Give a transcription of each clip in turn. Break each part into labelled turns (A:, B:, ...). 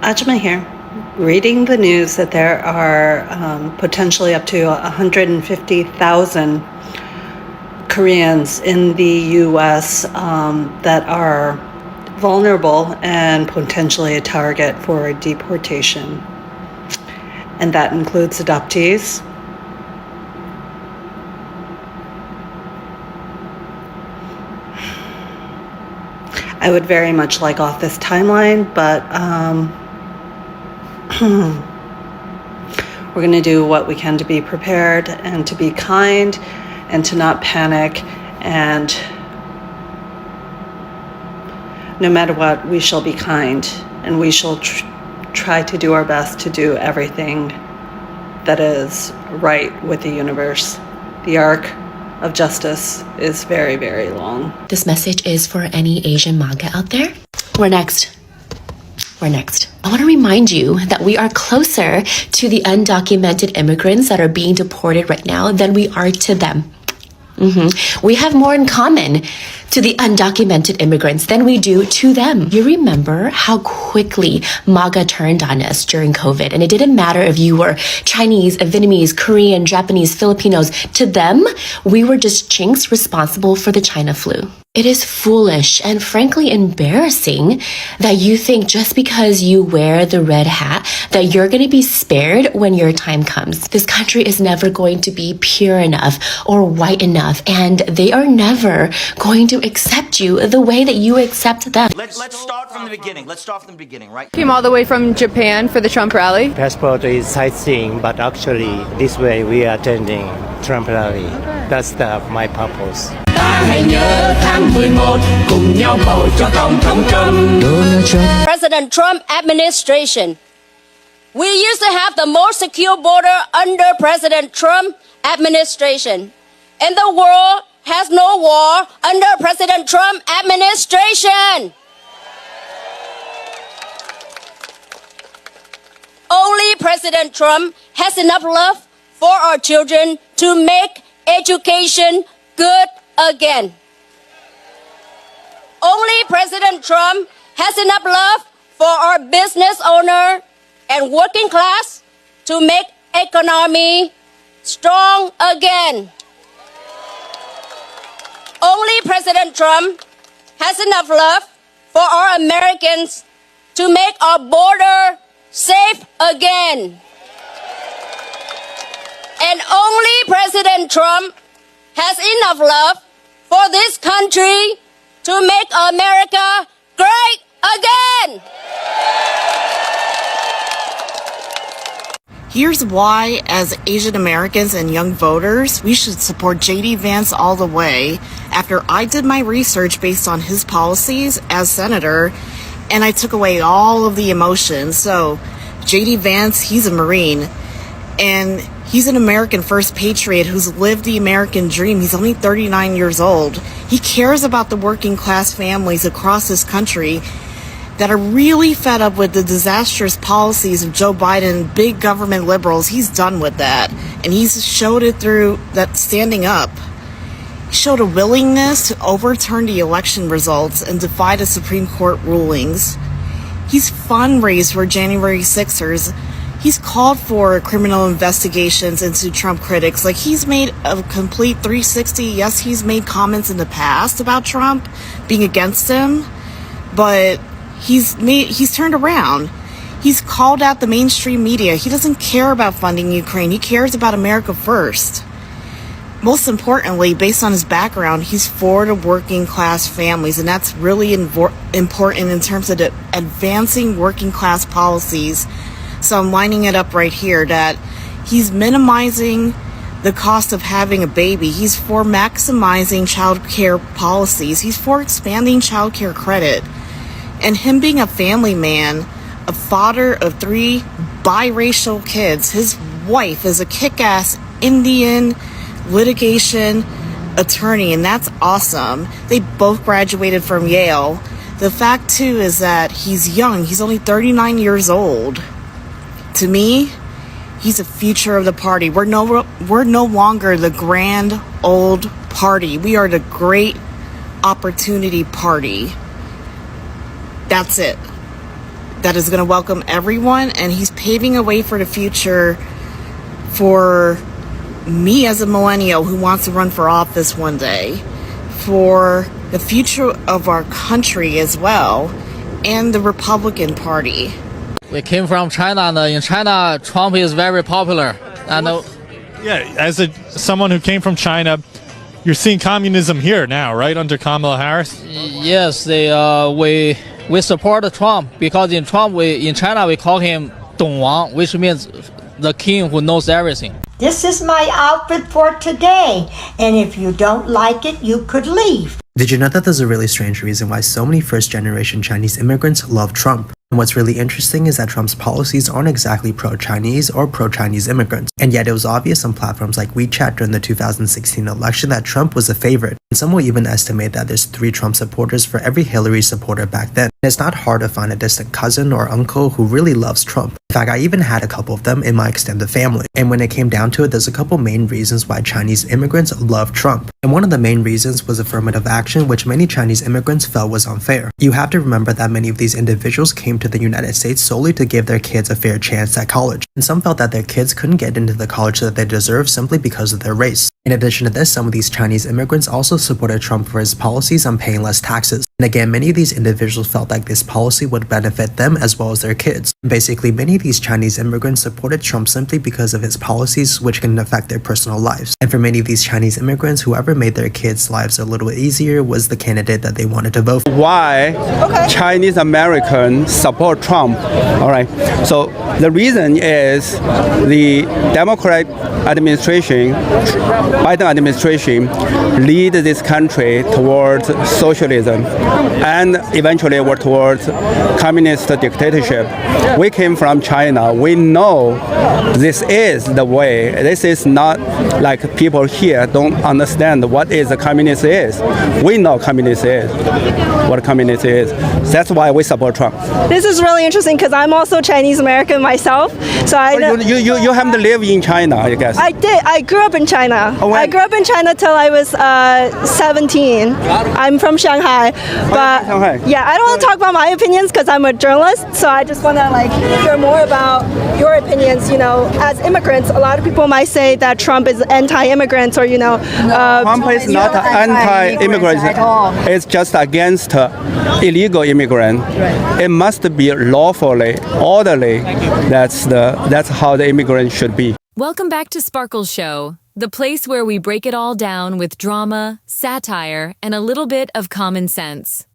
A: Ajma here, reading the news that there are potentially up to 150,000 Koreans in the U.S. That are vulnerable and potentially a target for deportation. And that includes adoptees, I would very much like off this timeline, but we're going to do what we can to be prepared and to be kind and to not panic. And no matter what, we shall be kind, and we shall try to do our best to do everything that is right with the universe. The arc of justice is very, very long.
B: This message is for any Asian MAGA out there. We're next. I want to remind you that we are closer to the undocumented immigrants that are being deported right now than we are to them. We have more in common to the undocumented immigrants than we do to them. You remember how quickly MAGA turned on us during COVID, and it didn't matter if you were Chinese, Vietnamese, Korean, Japanese, Filipinos. To them, we were just chinks responsible for the China flu. It is foolish and frankly embarrassing that you think just because you wear the red hat that you're going to be spared when your time comes. This country is never going to be pure enough or white enough, and they are never going to accept you the way that you accept them.
C: Let's start from the beginning. Right?
D: Came all the way from Japan for the Trump rally.
E: Passport is sightseeing, but actually this way we are attending Trump rally. That's my purpose.
F: President Trump administration. We used to have the most secure border under President Trump administration. And the world has no war under President Trump administration. Only President Trump has enough love for our children to make education good again. Only President Trump has enough love for our business owner and working class to make economy strong again. Only President Trump has enough love for our Americans to make our border safe again. And only President Trump has enough love for this country to make America great again.
G: Here's why, as Asian Americans and young voters, we should support J.D. Vance all the way. After I did my research based on his policies as senator, and I took away all of the emotions. So, J.D. Vance, he's a Marine, and he's an American first patriot who's lived the American dream. He's only 39 years old. He cares about the working class families across this country that are really fed up with the disastrous policies of Joe Biden, big government liberals. He's done with that. And he's showed it through that standing up. He showed a willingness to overturn the election results and defy the Supreme Court rulings. He's fundraised for January 6ers. He's called for criminal investigations into Trump critics. Like, he's made a complete 360. Yes, he's made comments in the past about Trump being against him, but he's turned around. He's called out the mainstream media. He doesn't care about funding Ukraine. He cares about America first. Most importantly, based on his background, he's for the working class families, and that's really important in terms of the advancing working class policies. So I'm lining it up right here that he's minimizing the cost of having a baby. He's for maximizing child care policies. He's for expanding child care credit. And him being a family man, a father of 3 biracial kids, his wife is a kick-ass Indian litigation attorney, and that's awesome. They both graduated from Yale. The fact, too, is that he's young. He's only 39 years old. To me, he's a future of the party. We're no longer the grand old party. We are the great opportunity party. That's it. that is going to welcome everyone, and he's paving a way for the future for me as a millennial who wants to run for office one day, for the future of our country as well, and the Republican Party.
H: We came from China, and in China, Trump is very popular. And
I: yeah, as someone who came from China, you're seeing communism here now, right, under Kamala Harris?
H: yes, we support Trump because in China we call him Dong Wang, which means the king who knows everything.
J: This is my outfit for today, and if you don't like it, you could leave.
K: Did you know that there's a really strange reason why so many first-generation Chinese immigrants love Trump? And what's really interesting is that Trump's policies aren't exactly pro-Chinese or pro-Chinese immigrants, and yet it was obvious on platforms like WeChat during the 2016 election that Trump was a favorite. And some will even estimate that there's 3 Trump supporters for every Hillary supporter back then. And it's not hard to find a distant cousin or uncle who really loves Trump. In fact, I even had a couple of them in my extended family. And when it came down to it, there's a couple main reasons why Chinese immigrants love Trump. And one of the main reasons was affirmative action, which many Chinese immigrants felt was unfair. You have to remember that many of these individuals came to the United States solely to give their kids a fair chance at college. And some felt that their kids couldn't get into the college that they deserve simply because of their race. In addition to this, some of these Chinese immigrants also supported Trump for his policies on paying less taxes. And again, many of these individuals felt like this policy would benefit them as well as their kids. Basically, many of these Chinese immigrants supported Trump simply because of his policies, which can affect their personal lives. And for many of these Chinese immigrants, whoever made their kids' lives a little bit easier was the candidate that they wanted to vote for.
L: Why Chinese Americans support Trump? All right. So the reason is the Democrat administration, Biden administration, lead this country towards socialism and eventually towards communist dictatorship. We came from China. We know this is the way. This is not like people here don't understand what is a communist is. We know communist is what communist is. That's why we support Trump.
M: This is really interesting because I'm also Chinese American myself. So I know
L: you haven't lived in China, I guess.
M: I did. I grew up in China.
L: Oh,
M: I grew up in China till I was 17. I'm from Shanghai, but yeah, I don't want to talk about my opinions because I'm a journalist. So I just want to hear more about your opinions. You know, as immigrants, a lot of people might say that Trump is anti-immigrants, or
L: Trump is not anti-immigrants
M: at all.
L: It's just against illegal immigrant. Right. It must be lawfully, orderly. That's how the immigrant should be.
N: Welcome back to Sparkle's Show, the place where we break it all down with drama, satire, and a little bit of common sense.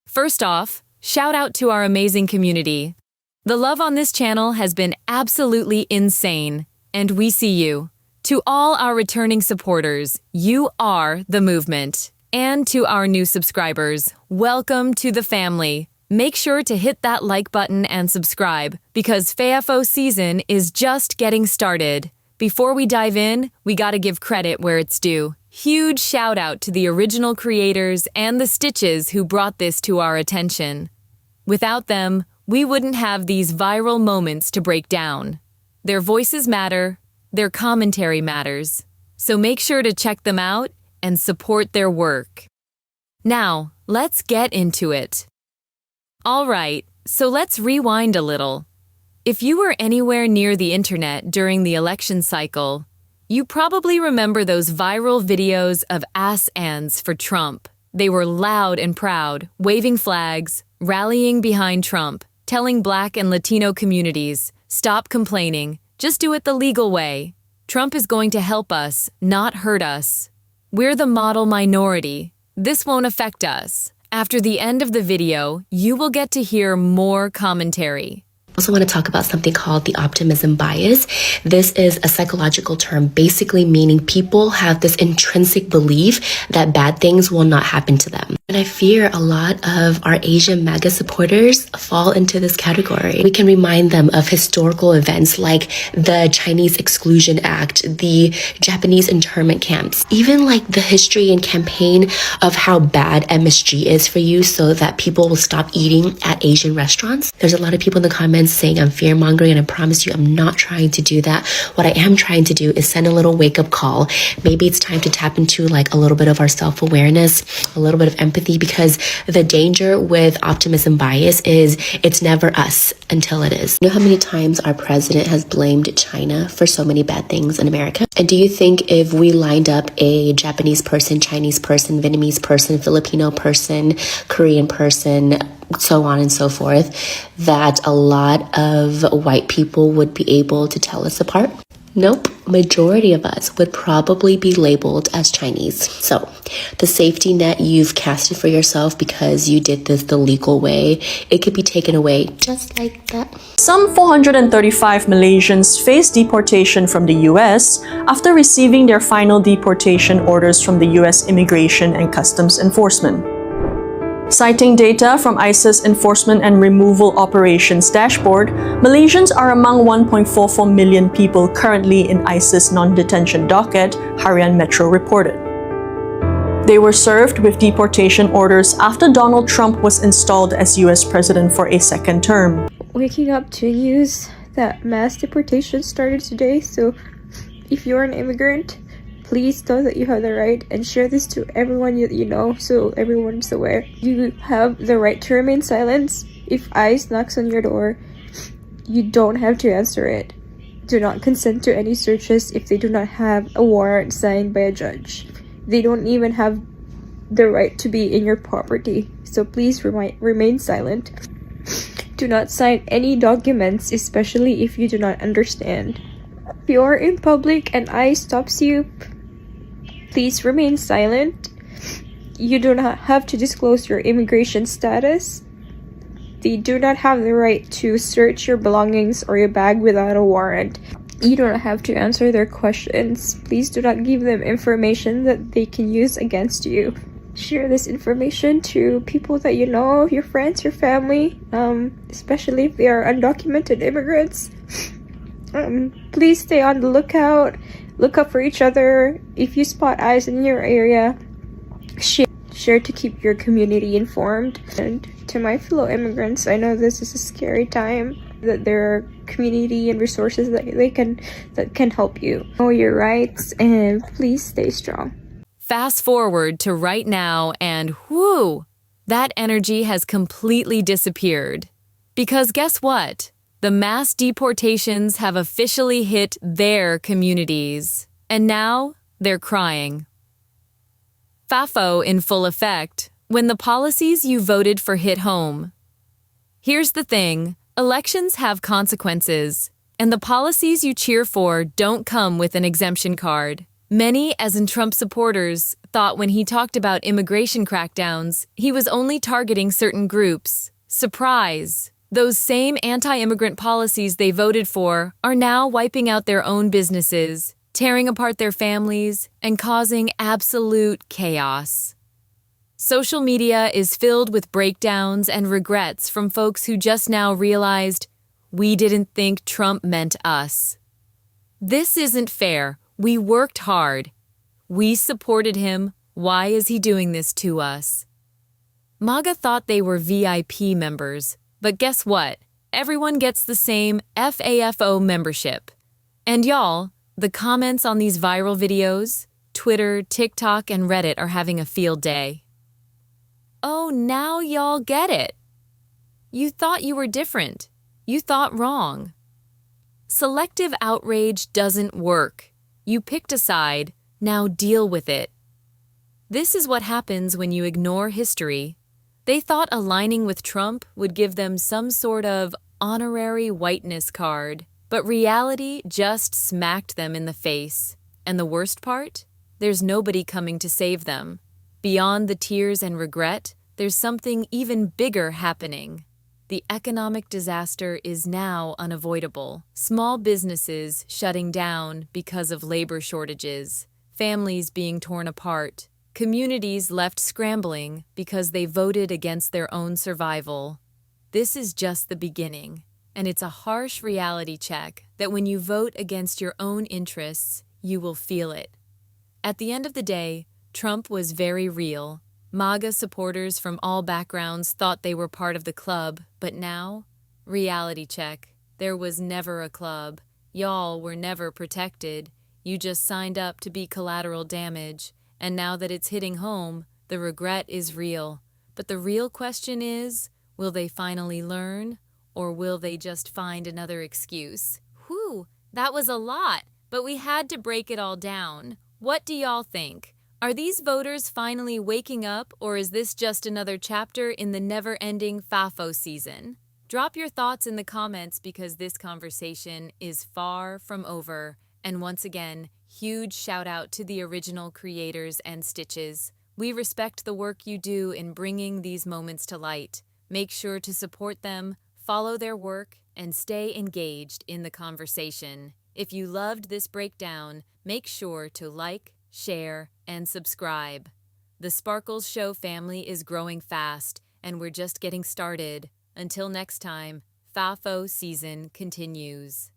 N: First off, shout out to our amazing community. The love on this channel has been absolutely insane, and we see you. To all our returning supporters, you are the movement. And to our new subscribers, welcome to the family. Make sure to hit that like button and subscribe, because FAFO season is just getting started. Before we dive in, we gotta give credit where it's due. Huge shout out to the original creators and the Stitches who brought this to our attention. Without them, we wouldn't have these viral moments to break down. Their voices matter, their commentary matters. So make sure to check them out and support their work. Now, let's get into it. All right, so let's rewind a little. If you were anywhere near the internet during the election cycle, you probably remember those viral videos of ANS for Trump. They were loud and proud, waving flags, rallying behind Trump, telling Black and Latino communities, stop complaining, just do it the legal way. Trump is going to help us, not hurt us. We're the model minority. This won't affect us. After the end of the video, you will get to hear more commentary.
B: I also want to talk about something called the optimism bias. This is a psychological term, basically meaning people have this intrinsic belief that bad things will not happen to them. And I fear a lot of our Asian MAGA supporters fall into this category. We can remind them of historical events like the Chinese Exclusion Act, the Japanese internment camps, even like the history and campaign of how bad MSG is for you so that people will stop eating at Asian restaurants. There's a lot of people in the comments comments saying I'm fear mongering, and I promise you I'm not trying to do that. What I am trying to do is send a little wake up call. Maybe it's time to tap into like a little bit of our self-awareness, a little bit of empathy, because the danger with optimism bias is it's never us until it is. You know how many times our president has blamed China for so many bad things in America? And do you think if we lined up a Japanese person, Chinese person, Vietnamese person, Filipino person, Korean person, so on and so forth, that a lot of white people would be able to tell us apart? Nope. Majority of us would probably be labeled as Chinese. So the safety net you've casted for yourself because you did this the legal way, it could be taken away just like that.
O: Some 435 Malaysians face deportation from the US after receiving their final deportation orders from the US Immigration and Customs Enforcement. Citing data from ICE's Enforcement and Removal Operations Dashboard, Malaysians are among 1.44 million people currently in ICE's non-detention docket, Harian Metro reported. They were served with deportation orders after Donald Trump was installed as US president for a second term.
P: Waking up to news that mass deportation started today, so if you're an immigrant, please know that you have the right and share this to everyone you know so everyone's aware. You have the right to remain silent. If ICE knocks on your door, you don't have to answer it. Do not consent to any searches if they do not have a warrant signed by a judge. They don't even have the right to be in your property, so please remain silent. Do not sign any documents, especially if you do not understand. If you are in public and ICE stops you, please remain silent. You do not have to disclose your immigration status. They do not have the right to search your belongings or your bag without a warrant. You do not have to answer their questions. Please do not give them information that they can use against you. Share this information to people that you know, your friends, your family, especially if they are undocumented immigrants. Please stay on the lookout. Look up for each other. If you spot ICE in your area, share to keep your community informed. And to my fellow immigrants, I know this is a scary time, that there are community and resources that can help you. Know your rights and please stay strong.
N: Fast forward to right now and whoo, that energy has completely disappeared. Because guess what? The mass deportations have officially hit their communities. And now they're crying. FAFO in full effect when the policies you voted for hit home. Here's the thing, elections have consequences, and the policies you cheer for don't come with an exemption card. Many, as in Trump supporters, thought when he talked about immigration crackdowns, he was only targeting certain groups. Surprise! Those same anti-immigrant policies they voted for are now wiping out their own businesses, tearing apart their families, and causing absolute chaos. Social media is filled with breakdowns and regrets from folks who just now realized, we didn't think Trump meant us. This isn't fair. We worked hard. We supported him. Why is he doing this to us? MAGA thought they were VIP members, but guess what? Everyone gets the same FAFO membership. And y'all, the comments on these viral videos, Twitter, TikTok, and Reddit are having a field day. Oh, now y'all get it. You thought you were different. You thought wrong. Selective outrage doesn't work. You picked a side, now deal with it. This is what happens when you ignore history. They thought aligning with Trump would give them some sort of honorary whiteness card, but reality just smacked them in the face. And the worst part? There's nobody coming to save them. Beyond the tears and regret, there's something even bigger happening. The economic disaster is now unavoidable. Small businesses shutting down because of labor shortages, families being torn apart, communities left scrambling because they voted against their own survival. This is just the beginning, and it's a harsh reality check that when you vote against your own interests, you will feel it. At the end of the day, Trump was very real. MAGA supporters from all backgrounds thought they were part of the club, but now Reality check. There was never a club. Y'all were never protected. You just signed up to be collateral damage. And now that it's hitting home, the regret is real. But the real question is, will they finally learn? Or will they just find another excuse? Whew, that was a lot, but we had to break it all down. What do y'all think? Are these voters finally waking up, or is this just another chapter in the never-ending FAFO season? Drop your thoughts in the comments because this conversation is far from over. And once again, huge shout out to the original creators and Stitches. We respect the work you do in bringing these moments to light. Make sure to support them, follow their work, and stay engaged in the conversation. If you loved this breakdown, make sure to like, share, and subscribe. The Sparkles Show family is growing fast, and we're just getting started. Until next time, FAFO season continues.